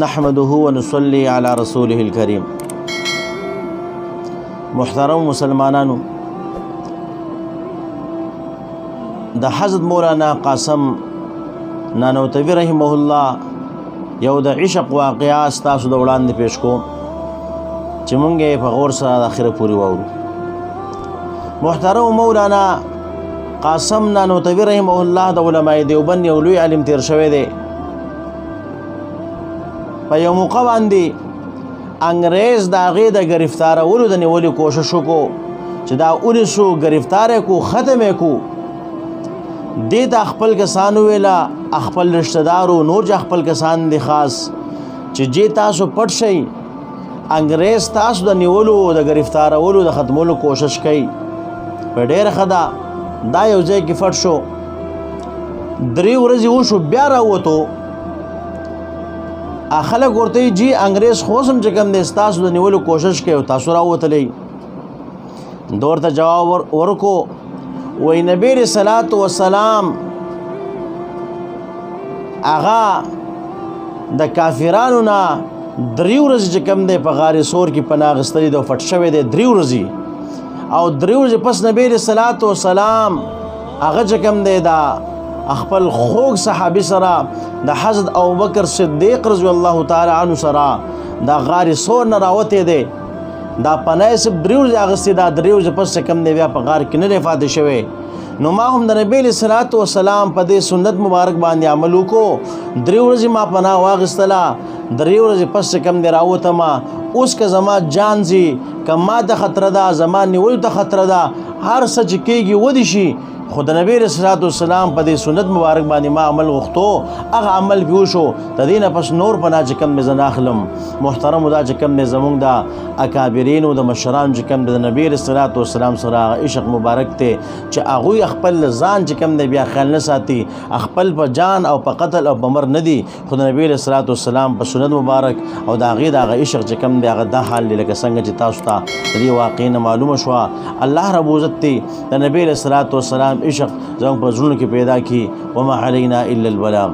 نحمده ونصلي على رسوله الكريم. محترم مسلمانانو، د حضرت مولانا قاسم نانوتوی رحمه الله یو د عشق واقعا ستاسو د وړاندې پیش کوم چې مونږ یې په غور سره د اخره پورې واورو. محترم مولانا قاسم نانوتوی رحمه الله د علماء دیوبند یو لوی عالم تیر شوی دی. په یو موقع باندې انګریز د هغې د ګرفتارولو د نیولو کوشش وکړو چې دا ونیسو، ګرفتار یې کو، ختم یې کو. دې ته خپل کسان وویله، خپل رشته دارو نور چې خپل کسان دي خاص چې جې تاسو پټ شئ، انګریز تاسو د نیولو د ګرفتارولو د ختمولو کوشش کوي. په ډېره ښه ده دا یو ځای کې پټ شو. 3 ورځې وشو، بیا راووتو. خلک ورته وایي جی انګریز خو اوس هم چې کوم دی ستاسو د نیولو کوشش کوي او تاسو راوتلی. ده ورته جواب ورکو، وایي نبی علیه صلات وسلام هغه د کافرانو نه 3 ورځې چې کوم دی په غار سور کې پناه اخیستلی دی او پټ شوی دی 3 ورځې. او 3 ورځې پس نبی علیه صلات وسلام هغه چې کوم دی دا خپل خوږ صحابي سره د حضرت ابوبکر صدیق رضی الله تعالی عنه سره دا غار سور نه راوتی دی. دا پناه صرف 3 ورځې اخیستې، دا 3 ورځې پس چې کوم دی بیا په غار کې نه دی پاتې شوی. نو ما هم د نبی علیه صلات وسلام په دې سنت مبارک باندې عمل وکړو. 3 ورځې ما پناه واخیستله، 3 ورځې پس چې کوم دی راوتمه. اوس که زما جان ځي، که ما ته خطره ده، زما نیولو ته خطره ده، هر څه چې کېږي ودې شي، خو د نبی علیه صلات وسلام په دې سنت مبارک باندې ما عمل غوښتو، هغه عمل پې وشو. د دې نه پس نور پناه چې کوم دی زه نه اخلم. محترمو دا چې کوم دی زمونږ د اکابرینو د مشرانو چې کوم دی د نبی علیه صلات وسلام سره هغه عشق مبارک دی چې هغوی خپل ځان چې کوم دی بیا خیال نه ساتي، خپل په جان او په قتل او په مر نه دي، خو د نبی علیه صلات وسلام په سنت مبارک او د هغې د هغه عشق چې کوم دی هغه دا حال دی لکه څنګه چې تاسو ته د دې واقعې نه معلومه شوه. الله رب عزت دی د نبی علیه صلات وسلام عشق زموږ په زړونو کې پیدا کړي. وما علینا الا البلاغ.